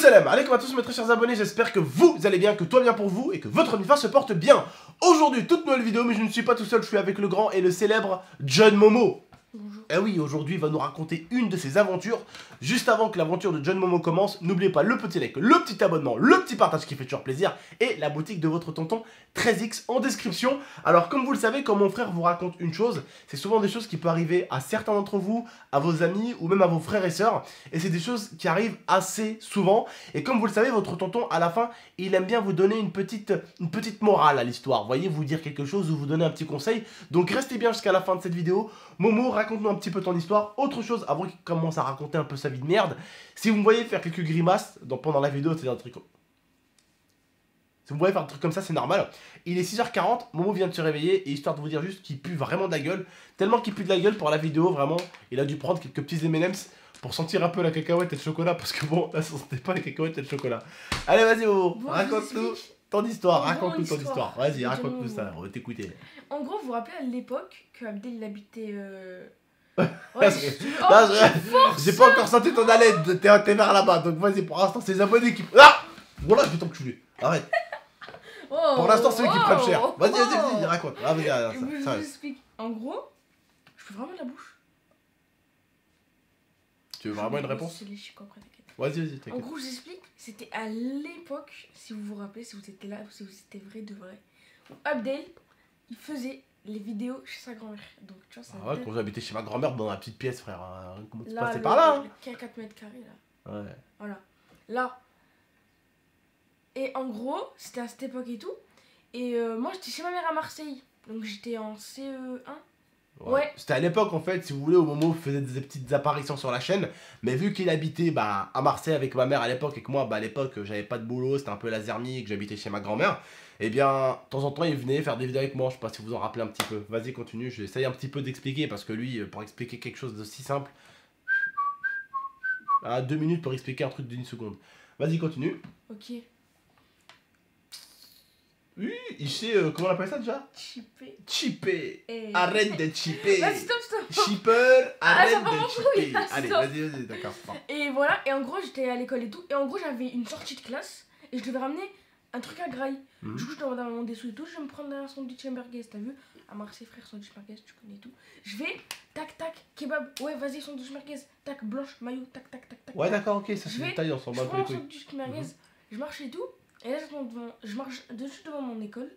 Salam alaikum à tous mes très chers abonnés, j'espère que vous allez bien, que tout va bien pour vous et que votre univers se porte bien. Aujourd'hui, toute nouvelle vidéo, mais je ne suis pas tout seul, je suis avec le grand et le célèbre John Momo. Bonjour. Eh oui, aujourd'hui il va nous raconter une de ses aventures. Juste avant que l'aventure de John Momo commence, n'oubliez pas le petit like, le petit abonnement, le petit partage qui fait toujours plaisir et la boutique de votre tonton 13X en description. Alors comme vous le savez, quand mon frère vous raconte une chose, c'est souvent des choses qui peuvent arriver à certains d'entre vous, à vos amis ou même à vos frères et sœurs. Et c'est des choses qui arrivent assez souvent. Et comme vous le savez, votre tonton à la fin, il aime bien vous donner une petite morale à l'histoire. Vous voyez, vous dire quelque chose ou vous donner un petit conseil. Donc restez bien jusqu'à la fin de cette vidéo. Momo, raconte-nous un petit peu ton histoire. Autre chose, avant qu'il commence à raconter un peu sa vie de merde, si vous me voyez faire quelques grimaces pendant la vidéo, c'est un truc... Si vous me voyez faire un truc comme ça, c'est normal. Il est 6h40, Momo vient de se réveiller, et histoire de vous dire juste qu'il pue vraiment de la gueule, tellement qu'il pue de la gueule pour la vidéo, vraiment, il a dû prendre quelques petits M&M's pour sentir un peu la cacahuète et le chocolat, parce que bon, là, ça sentait pas les cacahuètes et le chocolat. Allez, vas-y Momo, Bon, raconte-nous ton histoire, En gros, raconte-nous ton histoire. Vas-y, de raconte-nous Momo. ça, on va t'écouter. En gros, vous vous rappelez à l'époque que Abdel il habitait. Là, Ouais, j'ai pas encore senti ton haleine, t'es vers là-bas, donc vas-y, pour l'instant, c'est les abonnés qui... Ah voilà, je vais t'enculer, arrête. Pour l'instant, c'est eux qui prennent cher. Vas-y, raconte. Ah, vas-y, Je vous ça. explique. En gros, je fais vraiment de la bouche. Tu veux vraiment une réponse? C'est les chicots après, t'inquiète. Vas-y, En t'inquiète. gros, j'explique. C'était à l'époque, si vous vous rappelez, si vous étiez là, ou si vous étiez vrai de vrai, où Abdel, il faisait les vidéos chez sa grand-mère. Donc, tu vois, ça. Ah ouais, quand j'habitais chez ma grand-mère dans la petite pièce, frère. Comment tu Là, passais par là? le 4 mètres carrés, là. Ouais. Voilà. Là. Et en gros, c'était à cette époque et tout. Et moi, j'étais chez ma mère à Marseille. Donc, j'étais en CE1. Ouais. C'était à l'époque, en fait, si vous voulez, au moment où il faisait des petites apparitions sur la chaîne. Mais vu qu'il habitait à Marseille avec ma mère à l'époque et que moi, à l'époque, j'avais pas de boulot, c'était un peu la zermie, que j'habitais chez ma grand-mère. Et bien, de temps en temps, il venait faire des vidéos avec moi. Je sais pas si vous en rappelez un petit peu. Vas-y, continue. J'essaye un petit peu d'expliquer parce que lui, pour expliquer quelque chose de si simple. 2 minutes pour expliquer un truc d'une seconde. Vas-y, continue. Ok. Oui, il sait, comment on appelle ça déjà? Chippé. Chipper. Et... Arrête de chipper. Vas-y, stop. Shipper, arrête ça part de en chipper. couille, là, Allez, stop. vas-y, d'accord. Bon. Et voilà. Et en gros, j'étais à l'école et tout. Et en gros, j'avais une sortie de classe. Et je devais ramener un truc à graille. Mhm. Du coup, je demandais à maman des sous et tout. Je vais me prendre un sandwich merguez. T'as vu? À Marseille, frère, sandwich merguez, tu connais tout. Je vais, tac, tac, kebab. Ouais, vas-y, sandwich merguez. Tac, blanche, maillot, tac, tac, tac, tac. Ouais, tac. d'accord, ok, ça Je c'est vais- détaillé, on s'en Je bat prends les mon couilles. sandwich merguez. Mhm. Je marche et tout. Et là, j'attends devant. Je marche dessus devant mon école.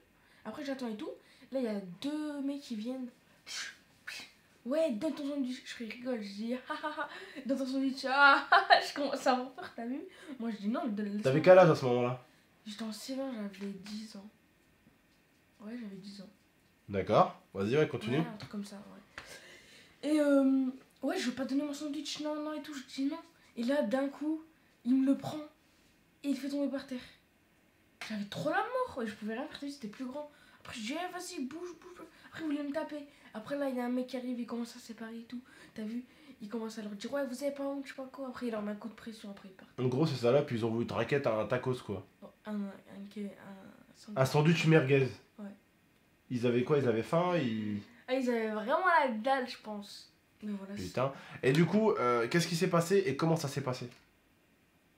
Après, j'attends et tout. Là, il y a deux mecs qui viennent. Ouais, donne ton sandwich. Je rigole. Je dis, donne ton sandwich. Je commence à avoir peur, t'as vu? Moi, je dis non, donne. T'avais quel âge à ce moment-là? J'étais en C20, j'avais 10 ans. Ouais, j'avais 10 ans. D'accord, vas-y, ouais, continue. Ouais, un truc comme ça, ouais. Et ouais, je veux pas donner mon sandwich, non, et tout. Je dis non. Et là, d'un coup, il me le prend. Et il fait tomber par terre. J'avais trop la mort. Je pouvais rien faire, c'était plus grand. Après, je dis, vas-y, bouge. Après, il voulait me taper. Après, là, il y a un mec qui arrive, il commence à se séparer et tout. T'as vu? Il commence à leur dire, ouais, vous avez pas honte, je sais pas quoi. Après, il leur met un coup de pression, après, il part. En gros, c'est ça là, puis ils ont voulu te raquette un tacos quoi. Bon, Un sandwich merguez. Ouais. Ils avaient quoi? Ils avaient faim, Ah, ils avaient vraiment la dalle, je pense. Mais voilà. Putain. Et du coup, qu'est-ce qui s'est passé et comment ça s'est passé?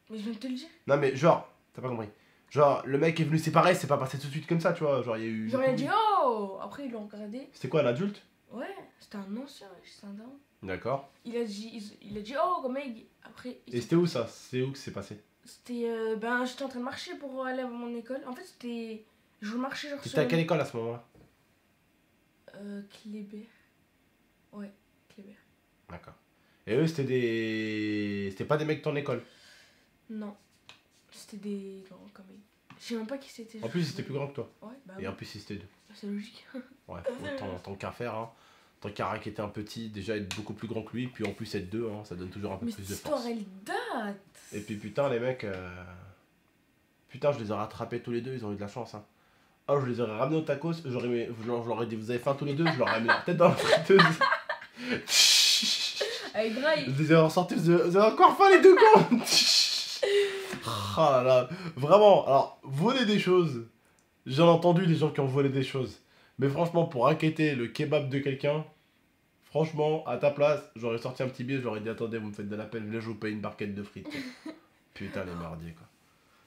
Mais je viens de te le dire. Non mais genre, t'as pas compris. Genre, le mec est venu séparer, c'est pas passé tout de suite comme ça, tu vois. Genre, il y a eu... J'aurais dit, oh. Après, ils l'ont regardé. C'était quoi, un adulte? Ouais, c'était un ancien, c'est un daron. D'accord. Il a dit, oh, comme mec. Après, Et c'était où ça? C'est où que c'est passé? c'était, j'étais en train de marcher pour aller à mon école. En fait, c'était, je marchais genre T'étais à quelle école à ce moment-là? Kléber. Ouais, Kléber. D'accord. Et eux, c'était des... C'était pas des mecs de ton école? Non, c'était des grands comme ils. Je sais même pas qui c'était. En plus, ils étaient plus grands que toi. Ouais, bah Et oui, en plus, ils étaient deux. c'est logique. Ouais, tant qu'à faire, hein. Tant qu'à raqueter un petit, déjà être beaucoup plus grand que lui, puis en plus être deux, hein, ça donne toujours un peu Mais plus cette de force. histoire, elle date. Et puis putain, les mecs... Putain, je les ai rattrapés tous les deux, ils ont eu de la chance, hein. Oh, je les aurais ramenés au tacos, je leur ai dit, vous avez faim tous les deux, je leur ai mis leur tête dans la friteuse. Avec Braille. Je les ai ressortis, vous avez encore faim les deux cons. Oh là là, vraiment, alors, voler des choses, j'en ai entendu des gens qui ont volé des choses. Mais franchement, pour raqueter le kebab de quelqu'un, franchement, à ta place, j'aurais sorti un petit billet, j'aurais dit, attendez, vous me faites de la peine, là je vous paye une barquette de frites. Putain, les merdiers, quoi.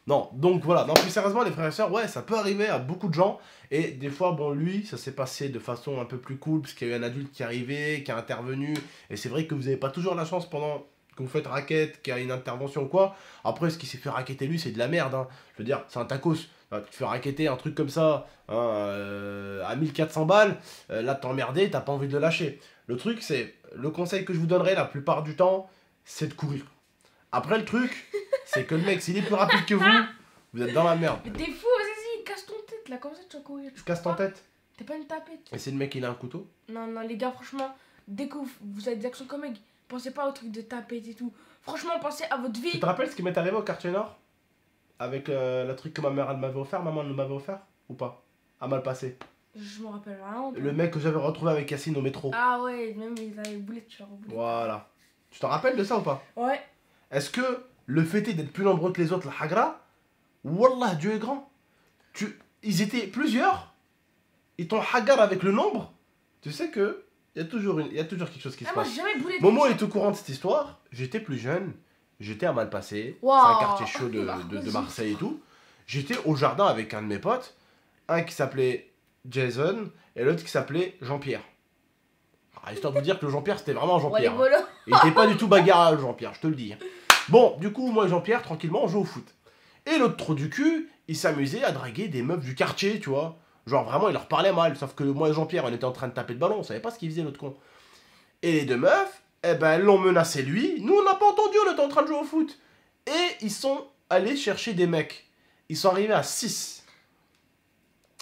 Non, donc voilà, non, plus sérieusement, les frères et sœurs, ouais, ça peut arriver à beaucoup de gens. Et des fois, bon, lui, ça s'est passé de façon un peu plus cool, parce qu'il y a eu un adulte qui est arrivé, qui a intervenu. Et c'est vrai que vous n'avez pas toujours la chance pendant que vous faites raquette, qu'il y a une intervention ou quoi. Après, ce qui s'est fait raqueter lui, c'est de la merde, hein. Je veux dire, c'est un tacos. Tu te fais raqueter un truc comme ça, hein, à 1400 balles, là, t'es emmerdé, t'as pas envie de le lâcher. Le truc, c'est, le conseil que je vous donnerai la plupart du temps, c'est de courir. Après, le truc, c'est que le mec, s'il est plus rapide que vous êtes dans la merde. Mais t'es fou, vas-y, casse ton tête là, comme ça tu vas courir. Tu casses ton tête. T'es pas une tapette. Et c'est le mec, il a un couteau. Non, non, les gars, franchement, dès que vous avez des actions comiques, pensez pas au truc de tapette et tout. Franchement, pensez à votre Tu vie. te rappelles ce qui m'est arrivé au quartier nord? Avec le truc que ma mère elle m'avait offert, maman elle m'avait offert? Ou pas? À mal passé. Je me rappelle rien. Le mec que j'avais retrouvé avec Yacine au métro. Ah ouais, même ils avaient boulet, tu leur boulet. Voilà. Tu te rappelles de ça ou pas? Ouais. Est-ce que le fait est d'être plus nombreux que les autres, la hagra, Wallah, Dieu est grand. Ils étaient plusieurs, ils t'ont hagar avec le nombre. Tu sais que il y a toujours quelque chose qui se Ah, moi passe. j'ai jamais boulet. Momo est au courant de cette histoire. J'étais plus jeune, j'étais à Malpassé, Wow. c'est un quartier chaud de Marseille et tout. J'étais au jardin avec un de mes potes, un qui s'appelait Jason et l'autre qui s'appelait Jean-Pierre. Ah, histoire de vous dire que le Jean-Pierre c'était vraiment Ouais, les Jean-Pierre. bolos. Il était pas du tout bagarre, le Jean-Pierre, je te le dis. Bon, du coup, moi et Jean-Pierre, tranquillement, on joue au foot. Et l'autre trou du cul, il s'amusait à draguer des meufs du quartier, tu vois. Genre vraiment, il leur parlait mal. Sauf que moi et Jean-Pierre, on était en train de taper de ballon, on savait pas ce qu'il faisait, l'autre con. Et les deux meufs, eh ben, elles l'ont menacé lui. Nous, on n'a pas entendu, on était en train de jouer au foot. Et ils sont allés chercher des mecs. Ils sont arrivés à 6.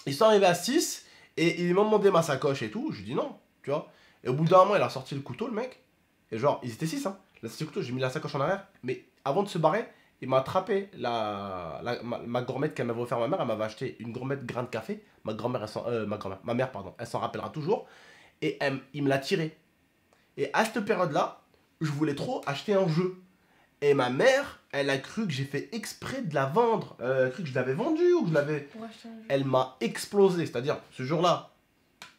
Ils sont arrivés à 6 et ils m'ont demandé ma sacoche et tout. Je lui dis non, tu vois. Et au bout d'un moment, il a sorti le couteau, le mec. Et genre, ils étaient 6, hein. Il a sorti le couteau, j'ai mis la sacoche en arrière. Mais avant de se barrer, il m'a attrapé ma gourmette qu'elle m'avait offert ma mère. Elle m'avait acheté une gourmette grain de café. Ma mère, pardon, elle s'en rappellera toujours. Et il me l'a tiré. Et à cette période-là, je voulais trop acheter un jeu. Et ma mère, elle a cru que j'ai fait exprès de la vendre. Elle a cru que je l'avais vendue ou que je l'avais... Pour acheter un jeu. Elle m'a explosé. C'est-à-dire, ce jour-là,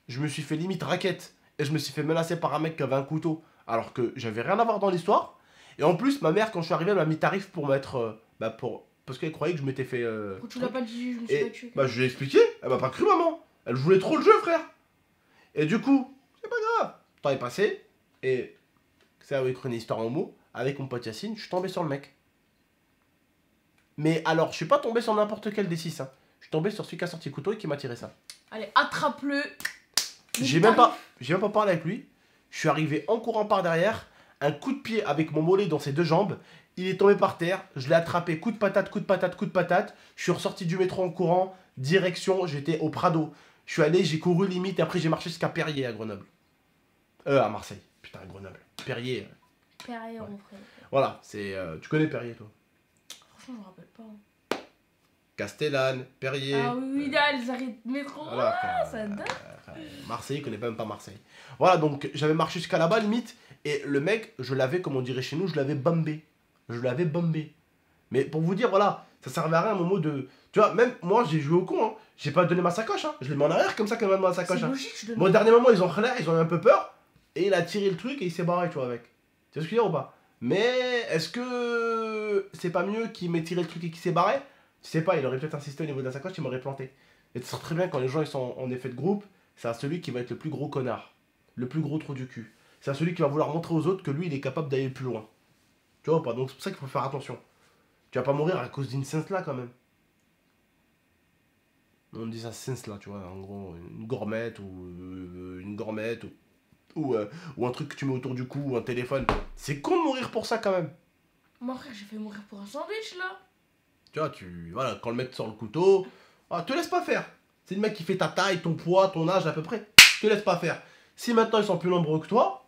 je me suis fait limite raquette. Et je me suis fait menacer par un mec qui avait un couteau. Alors que j'avais rien à voir dans l'histoire. Et en plus, ma mère, quand je suis arrivé, elle m'a mis tarif pour mettre... parce qu'elle croyait que je m'étais fait... Pourquoi tu l'as pas dit, je me suis et pas tué. bah, je lui ai expliqué. Elle m'a pas cru, maman. Elle voulait trop le jeu, frère. Et du coup, c'est pas grave. Le temps est passé. Et c'est avec une histoire en mots. Avec mon pote Yacine, je suis tombé sur le mec. Mais alors, je suis pas tombé sur n'importe quel des 6. Hein. Je suis tombé sur celui qui a sorti le couteau et qui m'a tiré ça. Allez, attrape-le. J'ai même pas parlé avec lui. Je suis arrivé en courant par derrière. Un coup de pied avec mon mollet dans ses deux jambes. Il est tombé par terre. Je l'ai attrapé. Coup de patate, coup de patate, coup de patate. Je suis ressorti du métro en courant. Direction, j'étais au Prado. Je suis allé, j'ai couru limite. Et après, j'ai marché jusqu'à Perrier à Grenoble. À Marseille. Putain, à Grenoble. Perrier. Perrier, Ouais. frère. Voilà, c'est. Tu connais Perrier, toi? Franchement, je me rappelle pas. Castellane, Perrier. Ah oui, là, les arrêts de métro. Voilà, Ah, ça date. Marseille, il connaît même pas Marseille. Voilà, donc j'avais marché jusqu'à là-bas, limite. Et le mec, je l'avais, comme on dirait chez nous, je l'avais bombé. Je l'avais bombé. Mais pour vous dire, voilà, ça servait à rien à un moment de. Tu vois, même moi, j'ai joué au con. Hein. J'ai pas donné ma sacoche. Hein. Je l'ai mis en arrière comme ça, quand même, ma sacoche. C'est Hein. logique, je donne. Bon, au dernier moment, ils ont relais, ils ont eu un peu peur. Et il a tiré le truc et il s'est barré, tu vois, avec. Tu vois ce que je veux dire ou pas? Mais est-ce que c'est pas mieux qu'il m'ait tiré le truc et qu'il s'est barré? Je sais pas, il aurait peut-être insisté au niveau de la sacoche, il m'aurait planté. Et tu sais très bien quand les gens ils sont en effet de groupe, c'est à celui qui va être le plus gros connard, le plus gros trou du cul. C'est à celui qui va vouloir montrer aux autres que lui il est capable d'aller plus loin. Tu vois ou pas? Donc c'est pour ça qu'il faut faire attention. Tu vas pas mourir à cause d'une sens là quand même. On dit ça sens là, tu vois, en gros, une gourmette ou un truc que tu mets autour du cou ou un téléphone. C'est con de mourir pour ça quand même. Moi, frère, j'ai fait mourir pour un sandwich là. Tu vois, voilà, quand le mec te sort le couteau, te laisse pas faire. C'est le mec qui fait ta taille, ton poids, ton âge à peu près. Te laisse pas faire. Si maintenant ils sont plus nombreux que toi,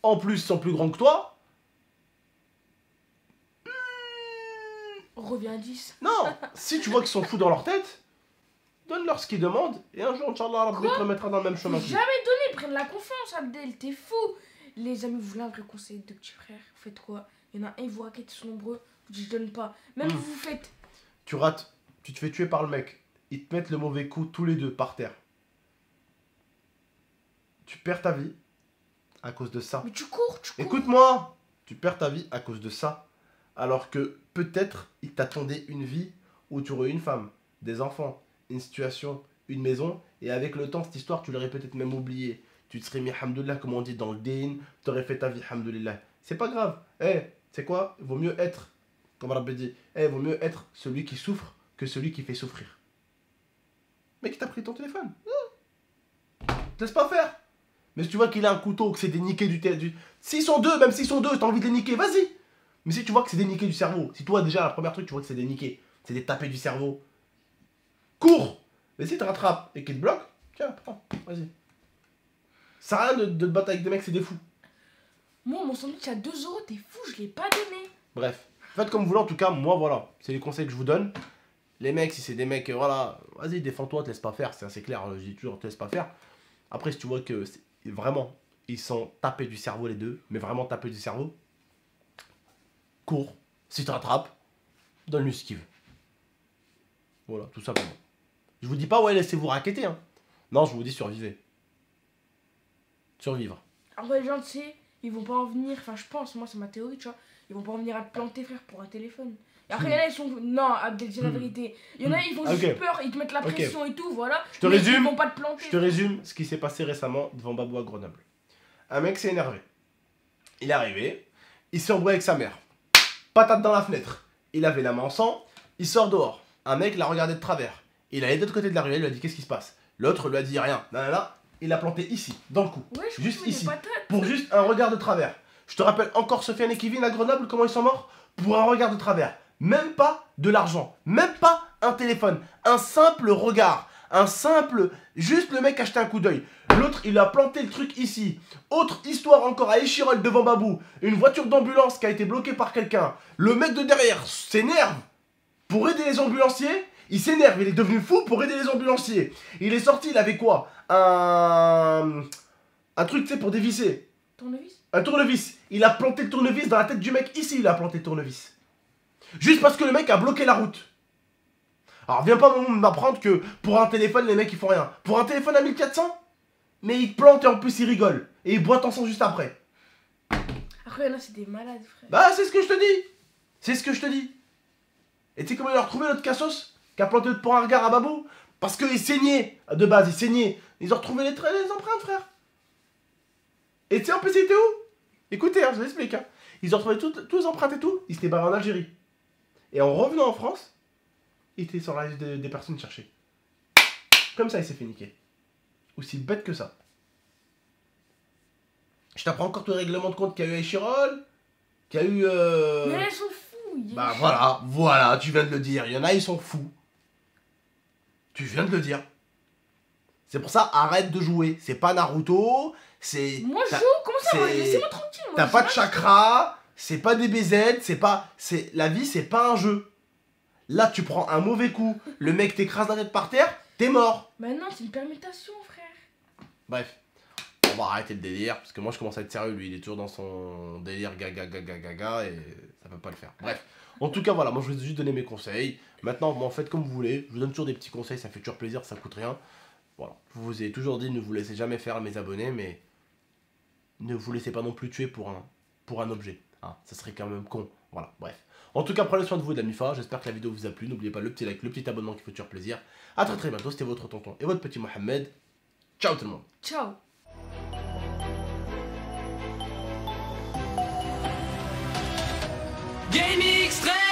en plus ils sont plus grands que toi, Reviens à 10. non, si tu vois qu'ils sont fous dans leur tête, donne-leur ce qu'ils demandent et un jour, Inch'Allah, Rabbi te remettra dans le même chemin. Faut jamais donner, prenne la confiance, Abdel, t'es fou. Les amis, vous voulez un vrai conseil de petits frères, vous faites quoi? Il y en a un, il vous raquette, ils sont nombreux, vous dites je donne pas. Même vous faites. Tu rates, tu te fais tuer par le mec, ils te mettent le mauvais coup tous les deux par terre. Tu perds ta vie à cause de ça. Mais tu cours, tu cours. Écoute-moi, tu perds ta vie à cause de ça. Alors que peut-être il t'attendait une vie où tu aurais une femme, des enfants, une situation, une maison, et avec le temps, cette histoire, tu l'aurais peut-être même oubliée. Tu te serais mis, hamdoulillah, comme on dit dans le din, tu aurais fait ta vie, hamdoulillah. C'est pas grave. C'est quoi? Vaut mieux être, comme Rabbi dit, vaut mieux être celui qui souffre que celui qui fait souffrir. Mais qui t'a pris ton téléphone? Te laisse pas faire. Mais si tu vois qu'il a un couteau, que c'est des niqués du... S'ils sont deux, même s'ils sont deux, t'as envie de les niquer, vas-y. Mais si tu vois que c'est des niqués du cerveau, si toi déjà, la première truc, tu vois que c'est des niqués, c'est des tapés du cerveau, cours. Mais si te rattrape et qu'il te bloque, tiens, prends, vas-y. Ça sert à rien de te battre avec des mecs, c'est des fous. Moi, mon sandwich à 2 €, t'es fou, je l'ai pas donné. Bref, faites comme vous voulez, en tout cas, moi, voilà, c'est les conseils que je vous donne. Les mecs, si c'est des mecs, voilà, vas-y, défends-toi, te laisse pas faire, c'est assez clair, je dis toujours, te laisse pas faire. Après, si tu vois que, vraiment, ils sont tapés du cerveau les deux, mais vraiment tapés du cerveau, cours, si tu rattrapes, donne-lui ce qu'il veut. Voilà, tout simplement. Je vous dis pas, ouais, laissez-vous raqueter, hein. Non, je vous dis survivez. Survivre. Après, les gens, tu sais, ils vont pas en venir, enfin, je pense, moi, c'est ma théorie, tu vois, ils vont pas en venir à te planter, frère, pour un téléphone. Et après, il y en a, ils sont. Non, Abdel, dis la vérité. Il y en a, ils font juste peur, ils te mettent la pression et tout, voilà. Je te résume. Ils vont pas te planter. Je te résume ce qui s'est passé récemment devant Babou à Grenoble. Un mec s'est énervé. Il est arrivé, il s'est embrouillé avec sa mère. Patate dans la fenêtre. Il avait la main en sang, il sort dehors. Un mec l'a regardé de travers. Il allait de l'autre côté de la rue, il lui a dit qu'est-ce qui se passe. L'autre lui a dit rien. Là, il l'a planté ici, dans le cou. Ouais, juste ici. Pour juste un regard de travers. Je te rappelle encore Sofiane et Kevin à Grenoble, comment ils sont morts? Pour un regard de travers. Même pas de l'argent, même pas un téléphone, un simple regard, un simple... Juste le mec a acheté un coup d'œil. L'autre, il a planté le truc ici. Autre histoire encore à Échirol devant Babou. Une voiture d'ambulance qui a été bloquée par quelqu'un. Le mec de derrière s'énerve pour aider les ambulanciers. Il s'énerve, il est devenu fou pour aider les ambulanciers. Il est sorti, il avait quoi? Un truc, tu sais, pour dévisser. Tournevis? Un tournevis. Il a planté le tournevis dans la tête du mec. Ici, il a planté le tournevis. Juste parce que le mec a bloqué la route. Alors viens pas m'apprendre que pour un téléphone les mecs ils font rien. Pour un téléphone à 1400, mais ils te plantent et en plus ils rigolent. Et ils boitent ensemble juste après. Après là c'est des malades frère. Bah c'est ce que je te dis. C'est ce que je te dis. Et tu sais comment il a retrouvé notre cassos qui a planté pour un regard à Babou? Parce qu'il saignait de base, il saignait. Ils ont retrouvé les empreintes frère. Et tu sais en plus il était où? Écoutez, je vous explique. Ils ont retrouvé toutes les empreintes et tout. Ils s'étaient barrés en Algérie. Et en revenant en France, il était sur la liste des personnes cherchées. Comme ça, il s'est fait niquer. Aussi bête que ça. Je t'apprends encore tout le règlement de compte qu'il y a eu à Échirol, qu'il y a eu... Mais là, ils sont fous. Bah voilà, tu viens de le dire. Il y en a, ils sont fous. Tu viens de le dire. C'est pour ça, arrête de jouer. C'est pas Naruto, c'est... Moi, je joue, comment ça? Laissez-moi tranquille. T'as pas de chakra, c'est pas des BZ, c'est pas... La vie, c'est pas un jeu. Là, tu prends un mauvais coup, le mec t'écrase la tête par terre, t'es mort. Bah non, c'est une permutation, frère. Bref, on va arrêter le délire, parce que moi je commence à être sérieux, lui il est toujours dans son délire gaga, et ça peut pas le faire. Bref, en tout cas voilà, moi je vous ai juste donné mes conseils. Maintenant, bon, faites comme vous voulez, je vous donne toujours des petits conseils, ça fait toujours plaisir, ça coûte rien. Voilà, je vous ai toujours dit, ne vous laissez jamais faire à mes abonnés, mais ne vous laissez pas non plus tuer pour un objet. Hein, ça serait quand même con. Voilà, bref. En tout cas, prenez soin de vous et de la MIFA. J'espère que la vidéo vous a plu. N'oubliez pas le petit like, le petit abonnement qui fait toujours plaisir. A très bientôt. C'était votre tonton et votre petit Mohamed. Ciao tout le monde. Ciao. Gaming Extreme